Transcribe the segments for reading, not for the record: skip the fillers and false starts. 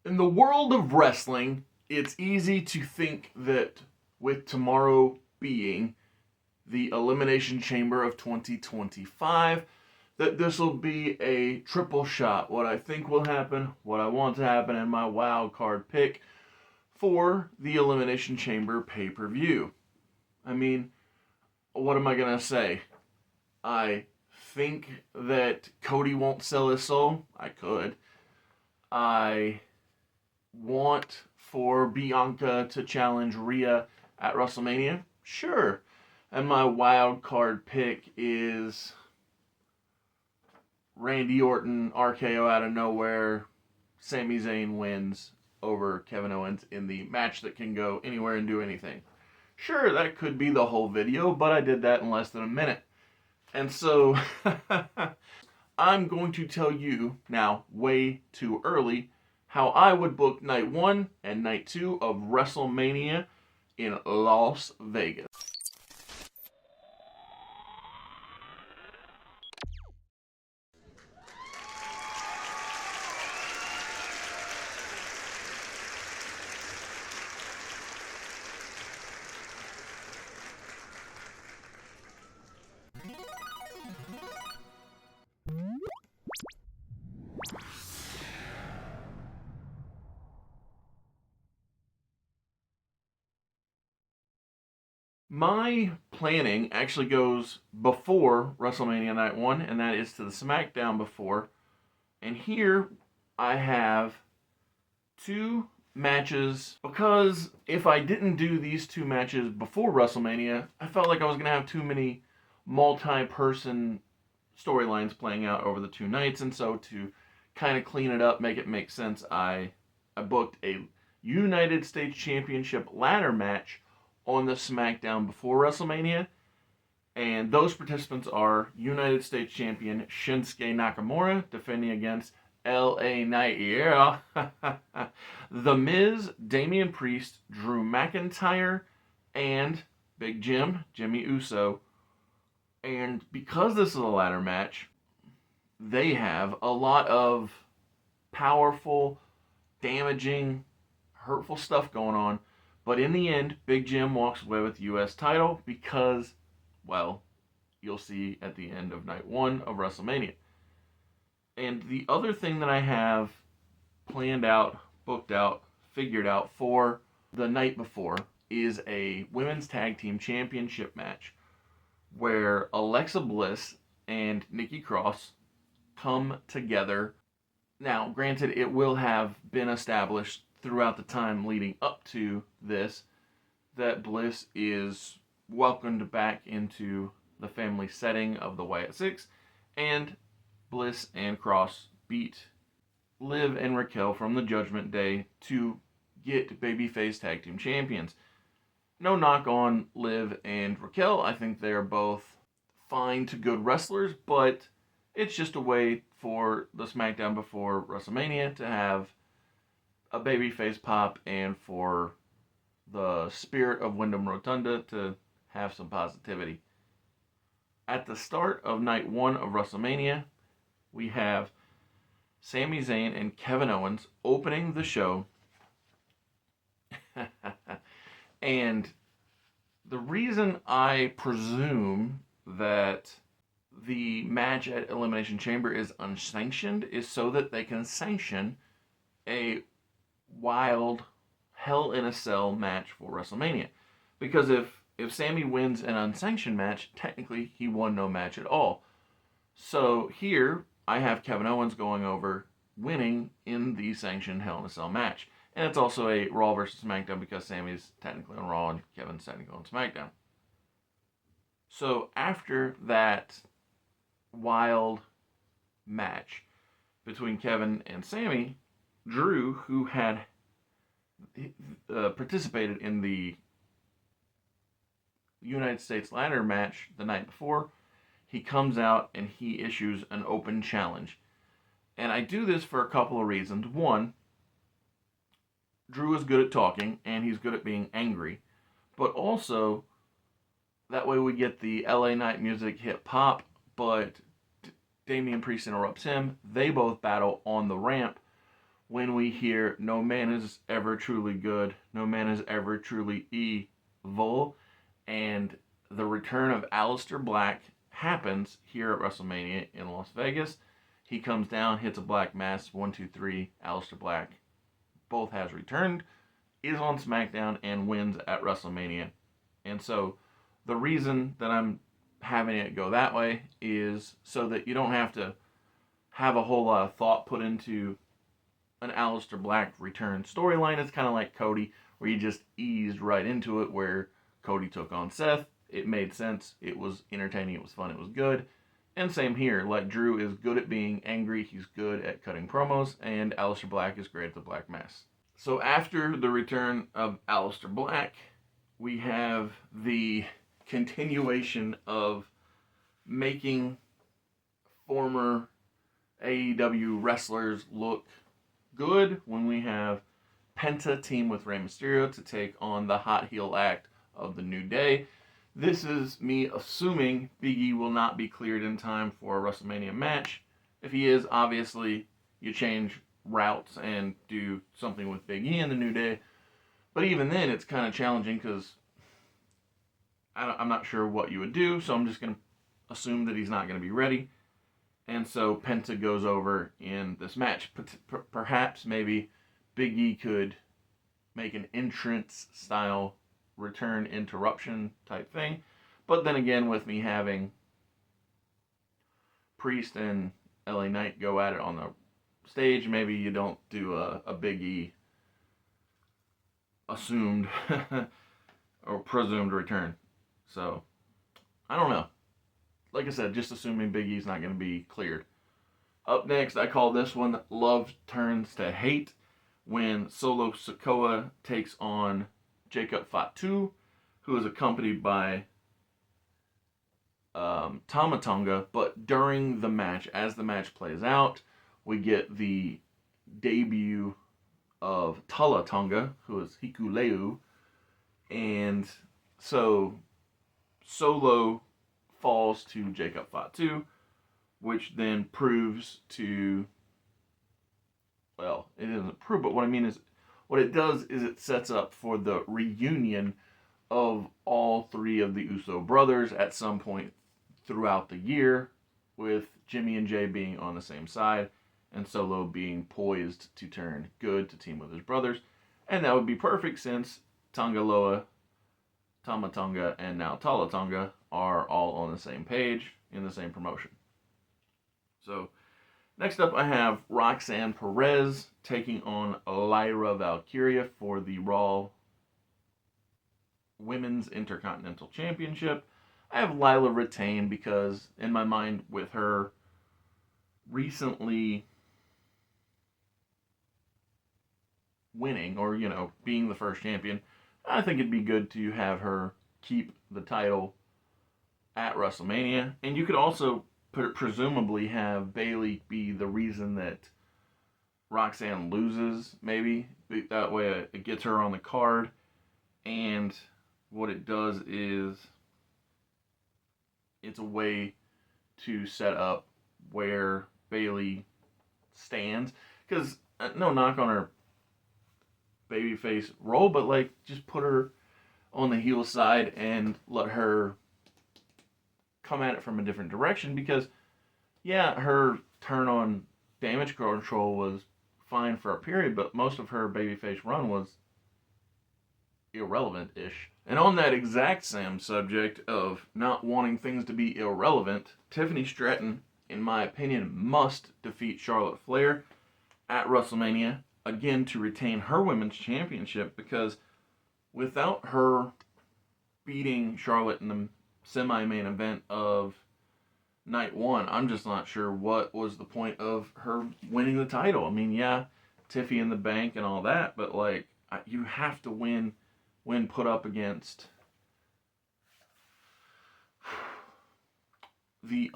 In the world of wrestling, it's easy to think that with tomorrow being the Elimination Chamber of 2025, that this will be a triple shot. What I think will happen, what I want to happen, and my wild card pick for the Elimination Chamber pay per view. I mean, what am I going to say? I think that Cody won't sell his soul. I could. I want for Bianca to challenge Rhea at WrestleMania? Sure. And my wild card pick is Randy Orton RKO out of nowhere. Sami Zayn wins over Kevin Owens in the match that can go anywhere and do anything. Sure, that could be the whole video, but I did that in less than a minute. And so I'm going to tell you now, way too early, how I would book night 1 and night 2 of WrestleMania in Las Vegas. My planning actually goes before WrestleMania Night 1, and that is to the SmackDown before. And here I have two matches because if I didn't do these two matches before WrestleMania, I felt like I was going to have too many multi-person storylines playing out over the two nights. And so to kind of clean it up, make it make sense, I booked a United States Championship ladder match on the SmackDown before WrestleMania. And those participants are United States Champion Shinsuke Nakamura defending against LA Knight, yeah. The Miz, Damian Priest, Drew McIntyre, and Big Jim, Jimmy Uso. And because this is a ladder match, they have a lot of powerful, damaging, hurtful stuff going on. But in the end, Big Jim walks away with the U.S. title because, well, you'll see at the end of night 1 of WrestleMania. And the other thing that I have planned out, booked out, figured out for the night before is a women's tag team championship match where Alexa Bliss and Nikki Cross come together. Now, granted, it will have been established throughout the time leading up to this that Bliss is welcomed back into the family setting of the Wyatt Six, and Bliss and Cross beat Liv and Raquel from the Judgment Day to get babyface tag team champions. No knock on Liv and Raquel. I think they're both fine to good wrestlers, but it's just a way for the SmackDown before WrestleMania to have a babyface pop and for the spirit of Wyndham Rotunda to have some positivity. At the start of night 1 of WrestleMania, we have Sami Zayn and Kevin Owens opening the show. And the reason I presume that the match at Elimination Chamber is unsanctioned is so that they can sanction a wild Hell in a Cell match for WrestleMania. Because if Sami wins an unsanctioned match, technically he won no match at all. So here I have Kevin Owens going over winning in the sanctioned Hell in a Cell match. And it's also a Raw versus SmackDown because Sami's technically on Raw and Kevin's technically on SmackDown. So after that wild match between Kevin and Sami, Drew, who had participated in the United States ladder match the night before, he comes out and he issues an open challenge. And I do this for a couple of reasons. One, Drew is good at talking and he's good at being angry. But also, that way we get the LA Knight music hit pop, but Damian Priest interrupts him. They both battle on the ramp when we hear no man is ever truly good, no man is ever truly evil, and the return of Aleister Black happens here at WrestleMania in Las Vegas. He comes down, hits a black mass, 1, 2, 3. Aleister Black both has returned, is on SmackDown, and wins at WrestleMania. And so the reason that I'm having it go that way is so that you don't have to have a whole lot of thought put into an Aleister Black return storyline. It's kind of like Cody, where you just eased right into it, where Cody took on Seth. It made sense. It was entertaining. It was fun. It was good. And same here. Like, Drew is good at being angry. He's good at cutting promos. And Aleister Black is great at the Black Mass. So after the return of Aleister Black, we have the continuation of making former AEW wrestlers look good when we have Penta team with Rey Mysterio to take on the hot heel act of the New Day. This is me assuming Big E will not be cleared in time for a WrestleMania match. If he is, obviously, you change routes and do something with Big E in the New Day. But even then, it's kind of challenging because I'm not sure what you would do, so I'm just going to assume that he's not going to be ready. And so Penta goes over in this match. Perhaps, maybe, Big E could make an entrance-style return interruption type thing. But then again, with me having Priest and LA Knight go at it on the stage, maybe you don't do a Big E assumed or presumed return. So, I don't know. Like I said, just assuming Big E's not going to be cleared. Up next, I call this one Love Turns to Hate, when Solo Sikoa takes on Jacob Fatu, who is accompanied by Tama Tonga. But during the match, as the match plays out, we get the debut of Tala Tonga, who is Hikuleu. And so Solo falls to Jacob Fatu, which then proves to, well, it doesn't prove, but what I mean is, what it does is it sets up for the reunion of all three of the Uso brothers at some point throughout the year, with Jimmy and Jay being on the same side, and Solo being poised to turn good to team with his brothers. And that would be perfect since Tongaloa, Tama Tonga, and now Tala Tonga are all on the same page in the same promotion. So, next up I have Roxanne Perez taking on Lyra Valkyria for the Raw Women's Intercontinental Championship. I have Lyla retain because, in my mind, with her recently winning, or, being the first champion, I think it'd be good to have her keep the title at WrestleMania. And you could also presumably have Bayley be the reason that Roxanne loses, maybe. That way it gets her on the card. And what it does is it's a way to set up where Bayley stands. Because, no knock on her babyface role, but, just put her on the heel side and let her come at it from a different direction. Because, yeah, her turn on Damage Control was fine for a period, but most of her babyface run was irrelevant-ish. And on that exact same subject of not wanting things to be irrelevant, Tiffany Stratton, in my opinion, must defeat Charlotte Flair at WrestleMania, again, to retain her women's championship, because without her beating Charlotte in the semi-main event of night one, I'm just not sure what was the point of her winning the title. I mean, yeah, Tiffy in the bank and all that, but, you have to win when put up against the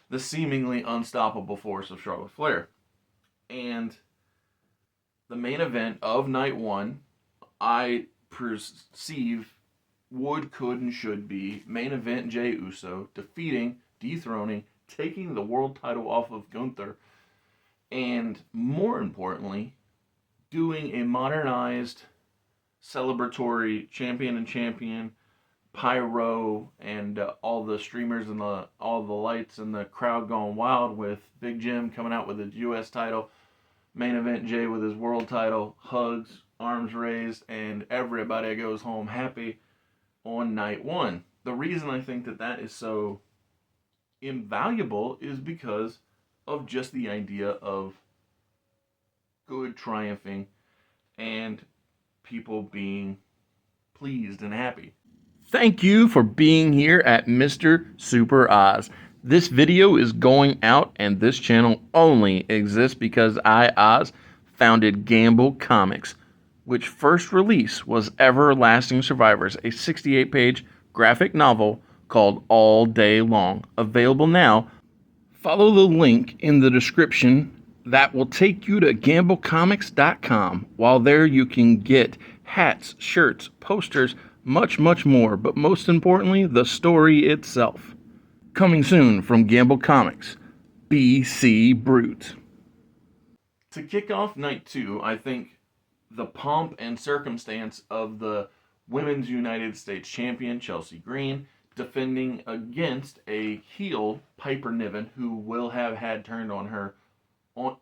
the seemingly unstoppable force of Charlotte Flair. And the main event of night one, I perceive would, could, and should be main event Jey Uso defeating, dethroning, taking the world title off of Gunther and more importantly, doing a modernized celebratory champion and champion pyro and all the streamers and all the lights and the crowd going wild with Big Jim coming out with his U.S. title, main event Jay with his world title, hugs, arms raised, and everybody goes home happy on night one. The reason I think that that is so invaluable is because of just the idea of good triumphing and people being pleased and happy. Thank you for being here at Mr. Super Oz. This video is going out, and this channel only exists because I, Oz, founded Gamble Comics, which first release was Everlasting Survivors, a 68-page graphic novel called All Day Long. Available now. Follow the link in the description that will take you to gamblecomics.com. While there, you can get hats, shirts, posters, much, much more, but most importantly, the story itself. Coming soon from Gamble Comics, BC Brute. To kick off night two, I think the pomp and circumstance of the Women's United States Champion, Chelsea Green, defending against a heel, Piper Niven, who will have had turned on her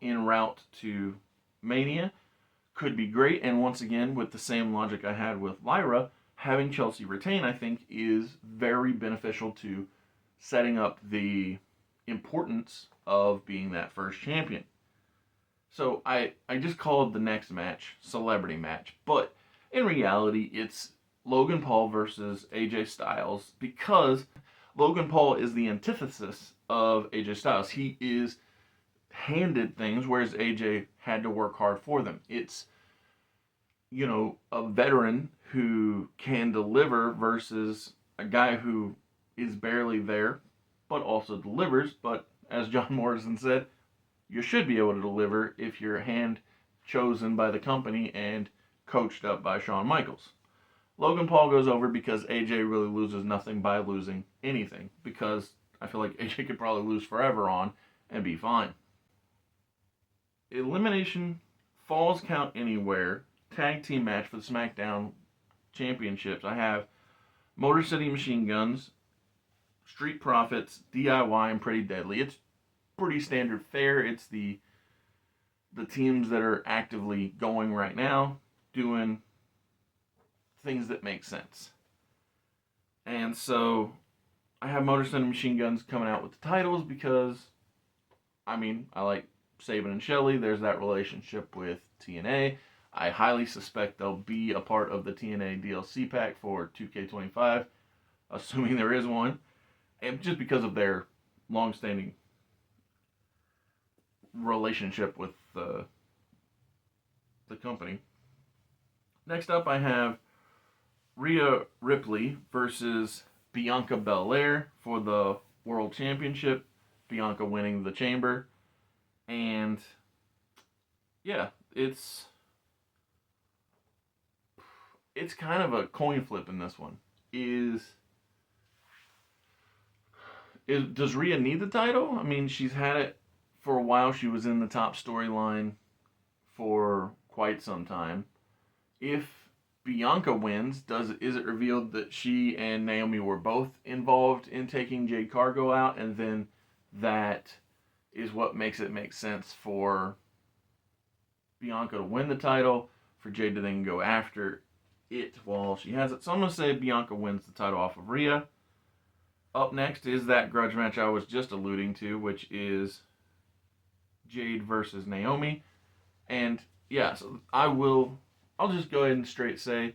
en route to Mania, could be great. And once again, with the same logic I had with Lyra, having Chelsea retain, I think, is very beneficial to setting up the importance of being that first champion. So I just called the next match Celebrity Match, but in reality, it's Logan Paul versus AJ Styles, because Logan Paul is the antithesis of AJ Styles. He is handed things, whereas AJ had to work hard for them. It's, a veteran who can deliver versus a guy who is barely there, but also delivers. But as John Morrison said, you should be able to deliver if you're hand chosen by the company and coached up by Shawn Michaels. Logan Paul goes over because AJ really loses nothing by losing anything, because I feel like AJ could probably lose forever on and be fine. Elimination Falls Count Anywhere tag team match for the SmackDown Championships. I have Motor City Machine Guns, Street Profits, DIY, and Pretty Deadly. It's pretty standard fare. It's the teams that are actively going right now, doing things that make sense. And so I have Motor City Machine Guns coming out with the titles because, I like Sabin and Shelley. There's that relationship with TNA. I highly suspect they'll be a part of the TNA DLC pack for 2K25, assuming there is one, and just because of their long-standing relationship with the company. Next up, I have Rhea Ripley versus Bianca Belair for the World Championship. Bianca winning the Chamber. And yeah, it's kind of a coin flip in this one. Does Rhea need the title? She's had it for a while. She was in the top storyline for quite some time. If Bianca wins, is it revealed that she and Naomi were both involved in taking Jade Cargill out, and then that is what makes it make sense for Bianca to win the title, for Jade to then go after it while she has it? So I'm going to say Bianca wins the title off of Rhea. Up next is that grudge match I was just alluding to, which is Jade versus Naomi. And yeah, so I'll just go ahead and straight say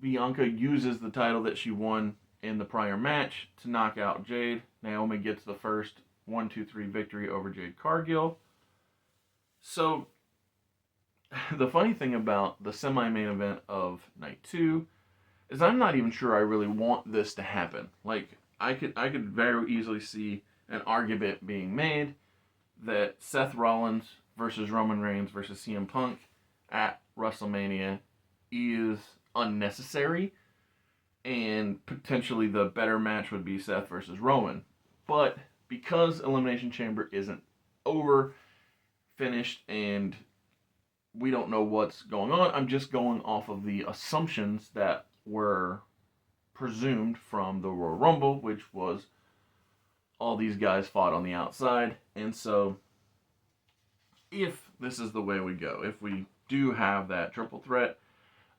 Bianca uses the title that she won in the prior match to knock out Jade. Naomi gets the first 1-2-3 victory over Jade Cargill. So the funny thing about the semi-main event of night 2 is I'm not even sure I really want this to happen. Like, I could very easily see an argument being made that Seth Rollins versus Roman Reigns versus CM Punk at WrestleMania is unnecessary, and potentially the better match would be Seth versus Roman. But because Elimination Chamber isn't over, finished, and we don't know what's going on. I'm just going off of the assumptions that were presumed from the Royal Rumble, which was all these guys fought on the outside. And so, if this is the way we go, if we do have that triple threat,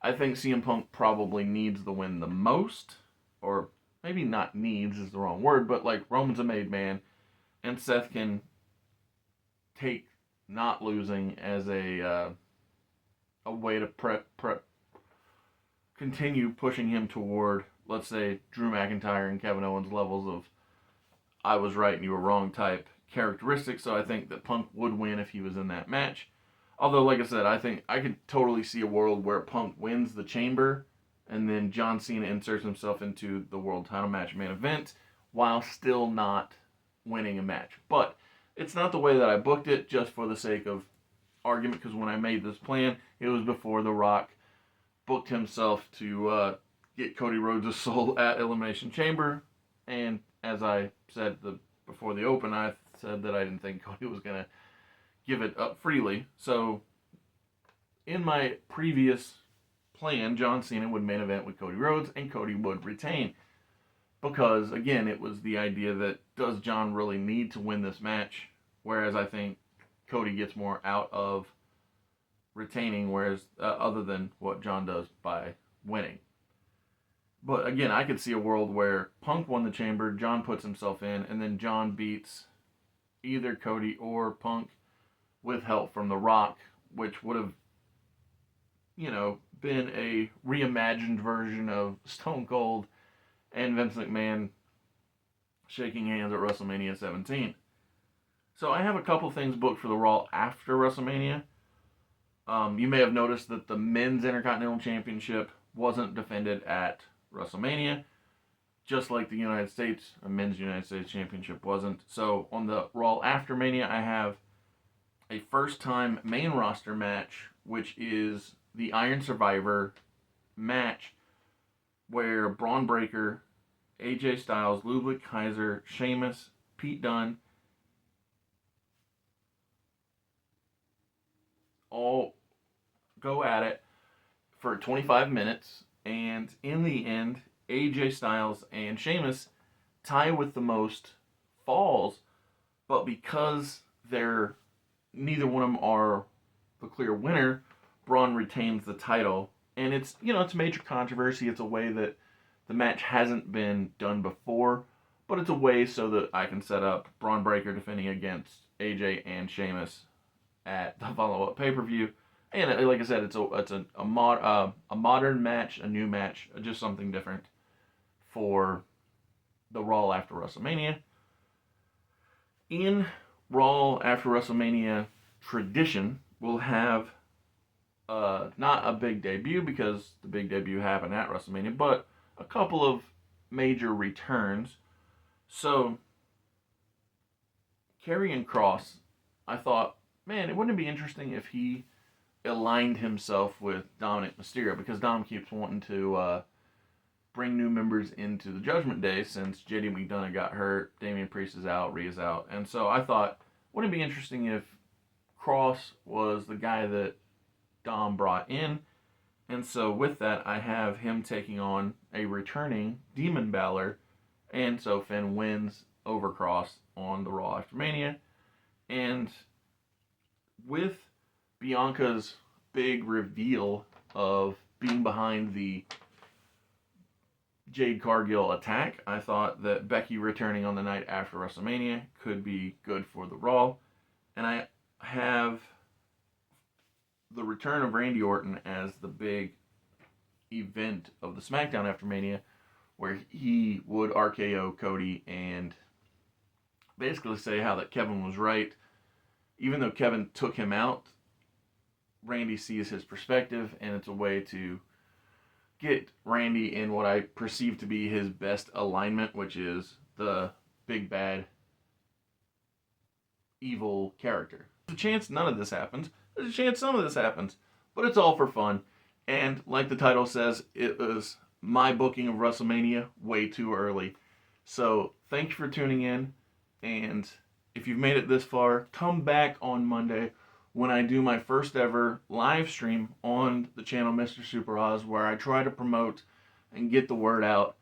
I think CM Punk probably needs the win the most, or maybe not needs is the wrong word, but like Roman's a made man, and Seth can take not losing as a way to continue pushing him toward, let's say, Drew McIntyre and Kevin Owens levels of I was right and you were wrong type characteristics. So I think that Punk would win if he was in that match. Although, like I said, I think I could totally see a world where Punk wins the Chamber and then John Cena inserts himself into the world title match main event while still not winning a match. But it's not the way that I booked it, just for the sake of argument, because when I made this plan, it was before The Rock booked himself to get Cody Rhodes' soul at Elimination Chamber. And as I said before the open, I said that I didn't think Cody was going to give it up freely. So in my previous plan, John Cena would main event with Cody Rhodes and Cody would retain. Because, again, it was the idea that does John really need to win this match? Whereas I think Cody gets more out of retaining, whereas other than what John does by winning. But again, I could see a world where Punk won the Chamber, John puts himself in, and then John beats either Cody or Punk with help from The Rock, which would have, been a reimagined version of Stone Cold and Vince McMahon shaking hands at WrestleMania 17. So I have a couple things booked for the Raw after WrestleMania. You may have noticed that the Men's Intercontinental Championship wasn't defended at WrestleMania, just like the United States, a Men's United States Championship wasn't. So on the Raw after Mania, I have a first-time main roster match, which is the Iron Survivor match, where Braun Breaker, AJ Styles, Ludwig Kaiser, Sheamus, Pete Dunne, all go at it for 25 minutes, and in the end, AJ Styles and Sheamus tie with the most falls, but because neither one of them are the clear winner, Braun retains the title. And it's a major controversy. It's a way that the match hasn't been done before, but it's a way so that I can set up Braun Breaker defending against AJ and Sheamus at the follow-up pay-per-view. And like I said, it's a modern match, a new match, just something different for the Raw after WrestleMania. In Raw after WrestleMania tradition, we'll have not a big debut, because the big debut happened at WrestleMania, but a couple of major returns. So, Karrion Kross, I thought, man, it wouldn't it be interesting if he aligned himself with Dominic Mysterio, because Dom keeps wanting to bring new members into the Judgment Day since JD McDonough got hurt, Damian Priest is out, Rhea's out. And so I thought, wouldn't it be interesting if Kross was the guy that Dom brought in? And so with that, I have him taking on a returning Demon Balor, and so Finn wins over Kross on the Raw after Mania. And with Bianca's big reveal of being behind the Jade Cargill attack, I thought that Becky returning on the night after WrestleMania could be good for the Raw. And I have the return of Randy Orton as the big event of the SmackDown after Mania, where he would RKO Cody and basically say how that Kevin was right. Even though Kevin took him out, Randy sees his perspective, and it's a way to get Randy in what I perceive to be his best alignment, which is the big bad evil character. There's a chance none of this happens. There's a chance some of this happens. But it's all for fun. And like the title says, it was my booking of WrestleMania way too early. So thank you for tuning in. And if you've made it this far, come back on Monday when I do my first ever live stream on the channel Mr. Super Oz, where I try to promote and get the word out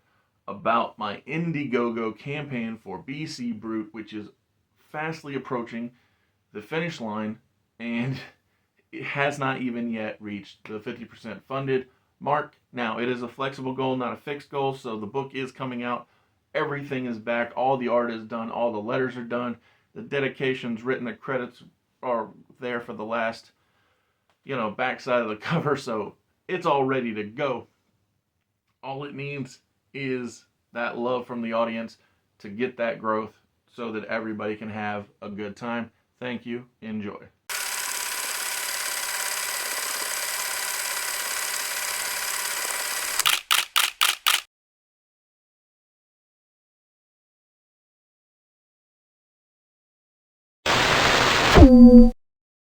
about my Indiegogo campaign for BC Brute, which is fastly approaching the finish line, and it has not even yet reached the 50% funded mark. Now, it is a flexible goal, not a fixed goal, so the book is coming out. Everything is back. All the art is done. All the letters are done. The dedication's written. The credits are there for the last, backside of the cover, so it's all ready to go. All it needs is that love from the audience to get that growth so that everybody can have a good time. Thank you. Enjoy.